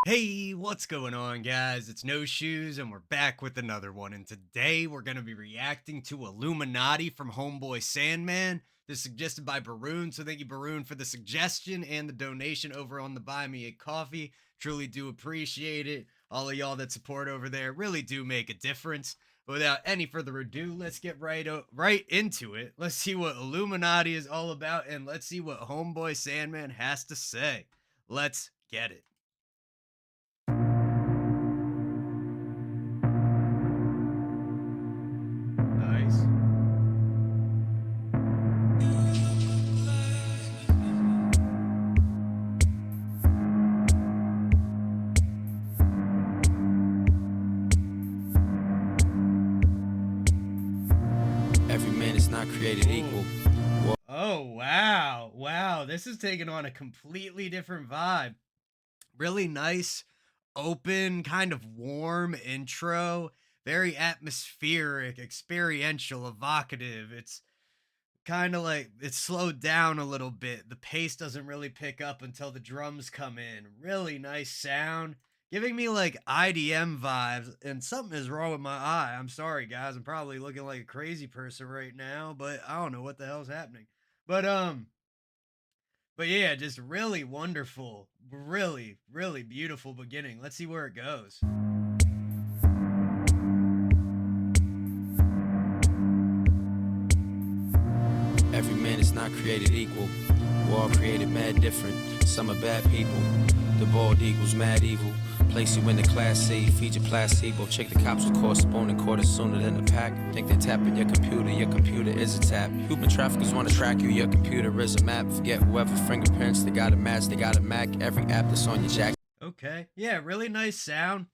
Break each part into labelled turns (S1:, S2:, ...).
S1: Hey, what's going on, guys? It's No Shoes, and we're back with another one. And today we're going to be reacting to Illuminati from Homeboy Sandman. This is suggested by Baroon, so thank you, Baroon, for the suggestion and the donation over on the Buy Me a Coffee. Truly do appreciate it. All of y'all that support over there really do make a difference. But without any further ado, let's get right into it. Let's see what Illuminati is all about, and let's see what Homeboy Sandman has to say. Let's get it. Nice.
S2: Every man is not created equal.
S1: Oh, wow. Wow. This is taking on a completely different vibe. Really nice, open, kind of warm intro. Very atmospheric, experiential, evocative. It's kind of like it's slowed down a little bit. The pace doesn't really pick up until the drums come in. Really nice sound. Giving me like IDM vibes, and something is wrong with my eye. I'm sorry, guys. I'm probably looking like a crazy person right now, but I don't know what the hell's happening. But but yeah, just really wonderful, really, really beautiful beginning. Let's see where it goes.
S2: Every man is not created equal. We're all created mad different. Some are bad people. The bald equals mad evil. Place you in the class C, feed you placebo. Check the cops will call spawn and quarter sooner than the pack. Think they're tapping your computer is a tap. Human traffickers wanna track you, your computer is a map. Forget whoever fingerprints, they got a match, they got a Mac. Every app that's on your jack.
S1: Okay, yeah, really nice sound.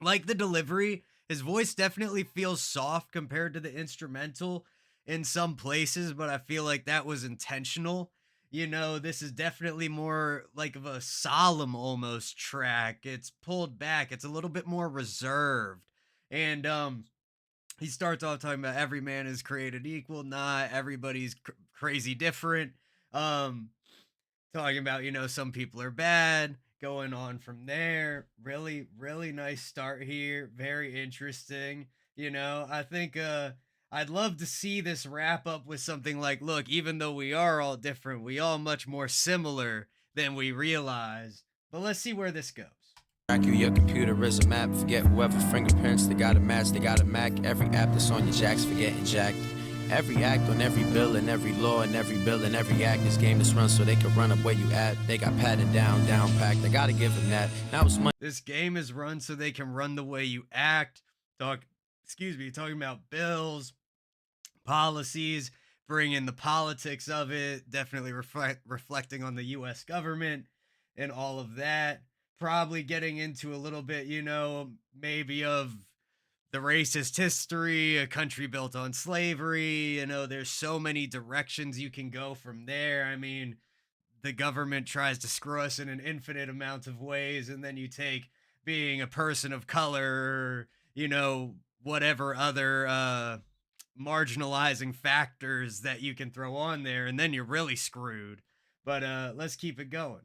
S1: Like the delivery. His voice definitely feels soft compared to the instrumental in some places, but I feel like that was intentional. You know, this is definitely more like of a solemn almost track. It's pulled back. It's a little bit more reserved. And he starts off talking about every man is created equal, not everybody's crazy different. Um Talking about, some people are bad, going on from there. Really, really nice start here. Very interesting. I think I'd love to see this wrap up with something like, look, even though we are all different, we all much more similar than we realize. But let's see where this goes.
S2: Track you, your computer is a map. Forget whoever fingerprints, they got a match, they got a Mac. Every app that's on your jacks for getting jacked. Every act on every bill and every law and every bill and every act is game that's run so they can run up where you at. They got patted down packed. I gotta give them that. Now it's money.
S1: This game is run so they can run the way you act. Talking about bills, policies, bring in the politics of it, definitely reflecting on the US government and all of that. Probably getting into a little bit, maybe of the racist history, a country built on slavery. There's so many directions you can go from there. I mean, the government tries to screw us in an infinite amount of ways, and then you take being a person of color, whatever other marginalizing factors that you can throw on there, and then you're really screwed. But let's keep it going.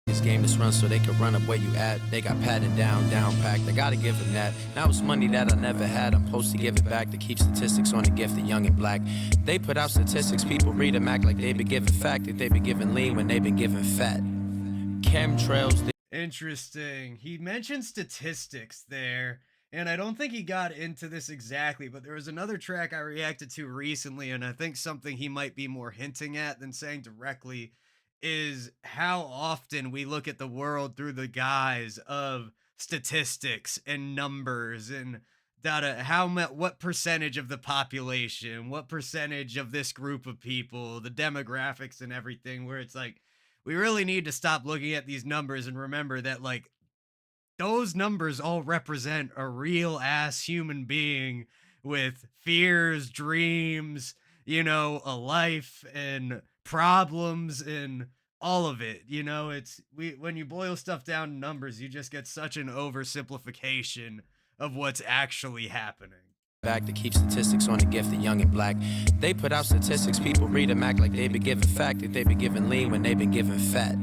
S2: This game that's run so they can run up where you at. They got patted down packed. I gotta give them that. Now it's money that I never had. I'm supposed to give it back to keep statistics on the gifted, young and black. They put out statistics, people read them, act like they been given fact, that they been given lean when they been given fat. Chemtrails.
S1: Interesting. He mentioned statistics there, and I don't think he got into this exactly, but there was another track I reacted to recently, and I think something he might be more hinting at than saying directly is how often we look at the world through the guise of statistics and numbers and data. What percentage of the population, what percentage of this group of people, the demographics and everything, where it's like we really need to stop looking at these numbers and remember that, like, those numbers all represent a real ass human being with fears, dreams, a life and problems and all of it. It's we when you boil stuff down to numbers, you just get such an oversimplification of what's actually happening.
S2: Back to keep statistics on the gifted, young and black. They put out statistics, people read them, act like they been given fact, that they been given lean when they been given fat.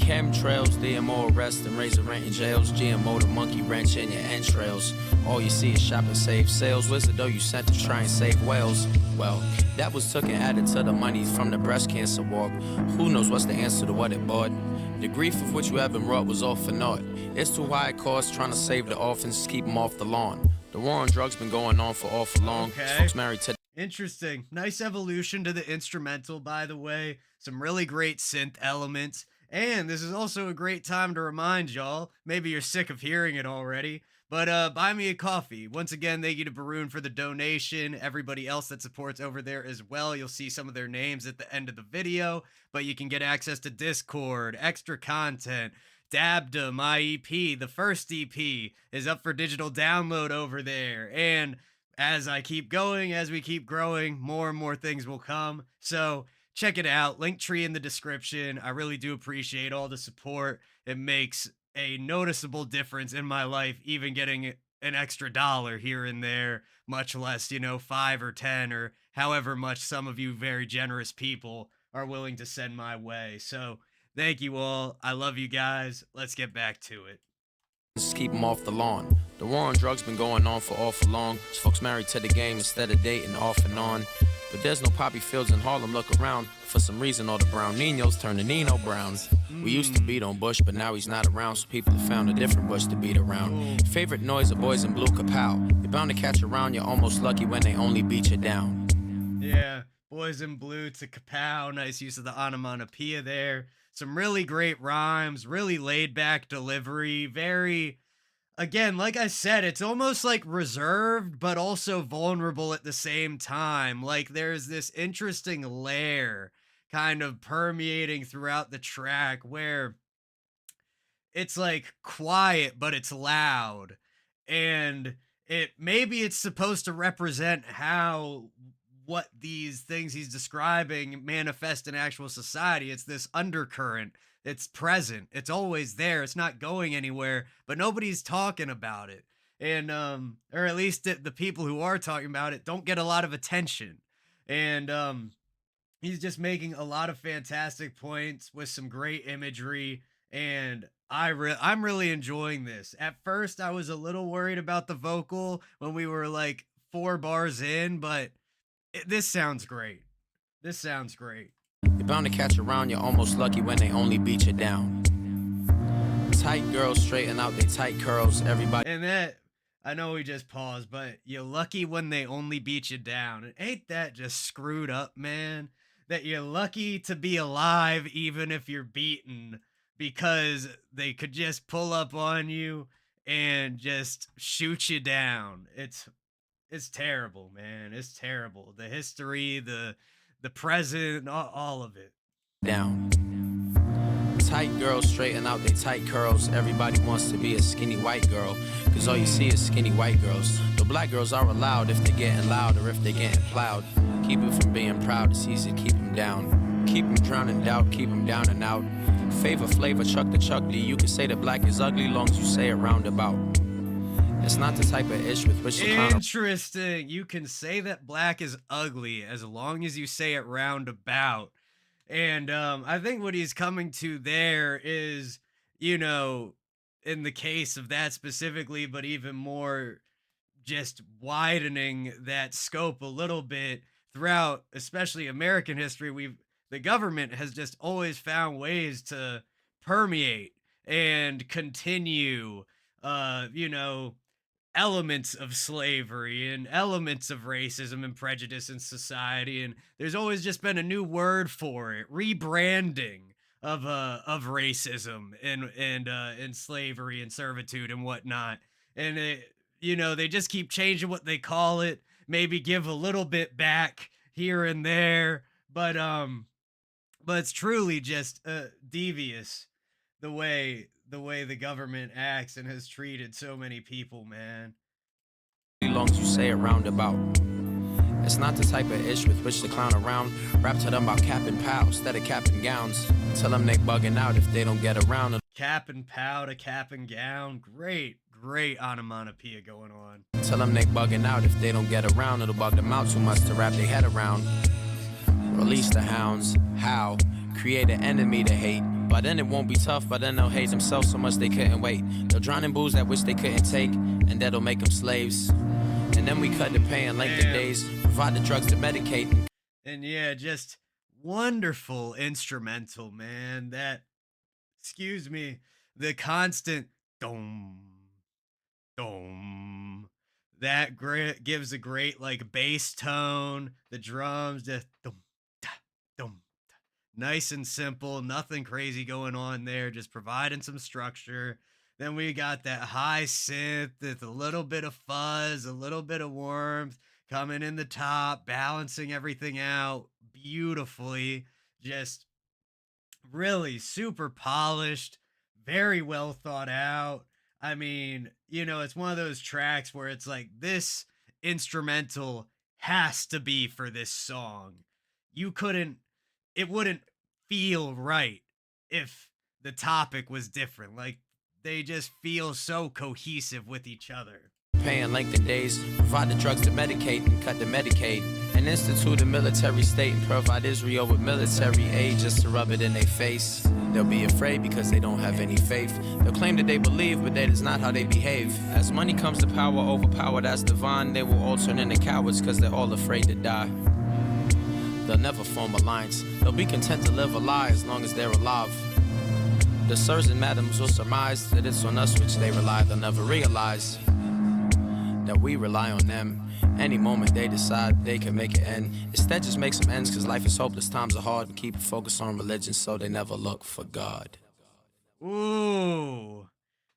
S2: Chemtrails, DMO arrest and raise the rent in jails. GMO the monkey wrench in your entrails. All you see is shop and save sales. Where's the dough you sent to try and save whales? Well, that was took and added to the money from the breast cancer war. Who knows what's the answer to what it bought? The grief of which you have been wrought was all for naught. It's too high a cost trying to save the orphans, keep them off the lawn. The war on drugs been going on for awful long.
S1: Okay.
S2: Folks married to
S1: Interesting. Nice evolution to the instrumental, by the way. Some really great synth elements. And this is also a great time to remind y'all, maybe you're sick of hearing it already, but buy me a coffee. Once again, thank you to Baroon for the donation. Everybody else that supports over there as well. You'll see some of their names at the end of the video, but you can get access to Discord, extra content, Dabda, my EP. The first EP is up for digital download over there. And as I keep going, as we keep growing, more and more things will come. So check it out. Link tree in the description. I really do appreciate all the support. It makes a noticeable difference in my life, even getting an extra dollar here and there, much less, 5 or 10 or however much some of you very generous people are willing to send my way. So thank you all. I love you guys. Let's get back to it.
S2: Just keep them off the lawn. The war on drugs been going on for awful long. Folks married to the game instead of dating off and on. But there's no poppy fields in Harlem, look around. For some reason, all the brown Ninos turned to Nino Browns. We used to beat on Bush, but now he's not around, so people have found a different Bush to beat around. Favorite noise of boys in blue kapow. You're bound to catch around, you're almost lucky when they only beat you down.
S1: Yeah, boys in blue to kapow. Nice use of the onomatopoeia there. Some really great rhymes, really laid back delivery, very... Again, like I said, it's almost like reserved, but also vulnerable at the same time. Like there's this interesting layer kind of permeating throughout the track where it's like quiet, but it's loud. And maybe it's supposed to represent how what these things he's describing manifest in actual society. It's this undercurrent. It's present. It's always there. It's not going anywhere, but nobody's talking about it. And, or at least the people who are talking about it don't get a lot of attention. And, he's just making a lot of fantastic points with some great imagery. And I'm really enjoying this. At first, I was a little worried about the vocal when we were like 4 bars in, but this sounds great. This sounds great.
S2: You're bound to catch around, you're almost lucky when they only beat you down. Tight girls straighten out their tight curls, everybody.
S1: And that, I know we just paused, but you're lucky when they only beat you down. And ain't that just screwed up, man? That you're lucky to be alive even if you're beaten, because they could just pull up on you and just shoot you down. It's terrible, man. It's terrible. The history, the present, all of it.
S2: Down. Tight girls straighten out their tight curls. Everybody wants to be a skinny white girl, cause all you see is skinny white girls. The black girls are allowed if they're getting loud or if they're getting plowed. Keep it from being proud, it's easy to keep them down. Keep them drowning in doubt, keep them down and out. Favor flavor, chuck the chuck D. You can say that black is ugly long as you say it roundabout. It's not the type of ish with which the clown...
S1: Interesting. You can say that black is ugly as long as you say it roundabout. And I think what he's coming to there is, in the case of that specifically, but even more just widening that scope a little bit throughout, especially American history. The government has just always found ways to permeate and continue, elements of slavery and elements of racism and prejudice in society, and there's always just been a new word for it, rebranding of racism and slavery and servitude and whatnot. And they just keep changing what they call it, maybe give a little bit back here and there, but it's truly just devious the way the government acts and has treated so many people, man.
S2: As long as you say it roundabout. It's not the type of ish with which to clown around. Rap to them about cap and pow instead of cap and gowns. Tell them they bugging out if they don't get around.
S1: Cap and pow to cap and gown. Great onomatopoeia going on.
S2: Tell them they bugging out if they don't get around. It'll bug them out too much to wrap their head around. Release the hounds. How? Create an enemy to hate. By then it won't be tough, by then they'll hate themselves so much they couldn't wait. They'll drown in booze that which they couldn't take, and that'll make them slaves. And then we cut the pay and length of days, provide the drugs to medicate.
S1: And yeah, just wonderful instrumental, man. That, excuse me, the constant dom, dom. That great gives a great like bass tone. The drums just dum, da, dum, da. Nice and simple, nothing crazy going on there, just providing some structure. Then we got that high synth with a little bit of fuzz, a little bit of warmth coming in the top, balancing everything out beautifully. Just really super polished, very well thought out. I mean, it's one of those tracks where it's like this instrumental has to be for this song. You couldn't, it wouldn't feel right if the topic was different. Like they just feel so cohesive with each other.
S2: Paying length of days, provide the drugs to medicate and cut the Medicaid, and institute a military state and provide Israel with military aid just to rub it in their face. They'll be afraid because they don't have any faith. They'll claim that they believe, but that is not how they behave. As money comes to power over power that's divine, they will all turn into cowards because they're all afraid to die. They'll never form alliance. They'll be content to live a lie as long as they're alive. The sirs and madams will surmise that it's on us which they rely. They'll never realize that we rely on them. Any moment they decide they can make it end. Instead just make some ends cause life is hopeless, times are hard, and keep a focus on religion so they never look for God.
S1: Ooh.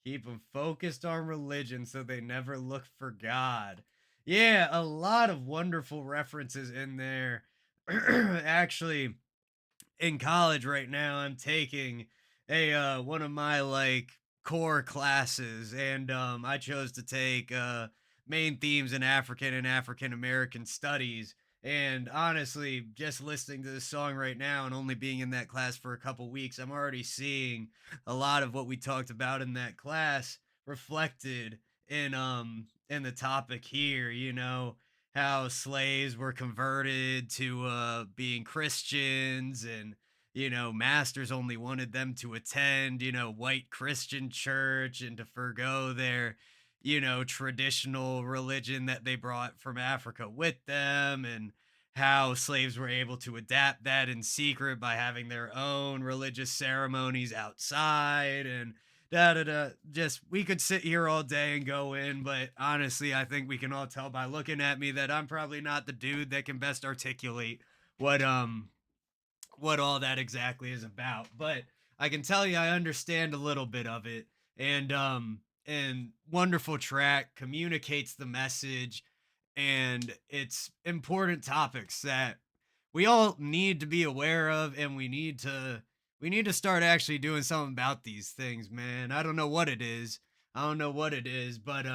S1: Keep them focused on religion so they never look for God. Yeah, a lot of wonderful references in there. Actually, in college right now, I'm taking a one of my like core classes, and I chose to take main themes in African and African American studies. And honestly, just listening to this song right now and only being in that class for a couple weeks, I'm already seeing a lot of what we talked about in that class reflected in the topic here, how slaves were converted to being Christians, and masters only wanted them to attend, white Christian church and to forgo their, traditional religion that they brought from Africa with them, and how slaves were able to adapt that in secret by having their own religious ceremonies outside, and da da da. Just we could sit here all day and go in, but honestly, I think we can all tell by looking at me that I'm probably not the dude that can best articulate what what all that exactly is about. But I can tell you I understand a little bit of it. And wonderful track, communicates the message, and it's important topics that we all need to be aware of, and we need to start actually doing something about these things, man. I don't know what it is. I don't know what it is, but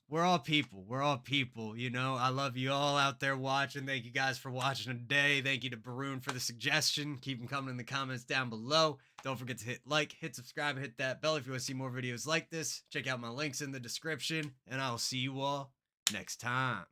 S1: we're all people. We're all people. I love you all out there watching. Thank you guys for watching today. Thank you to Baroon for the suggestion. Keep them coming in the comments down below. Don't forget to hit like, hit subscribe, and hit that bell if you want to see more videos like this. Check out my links in the description, and I'll see you all next time.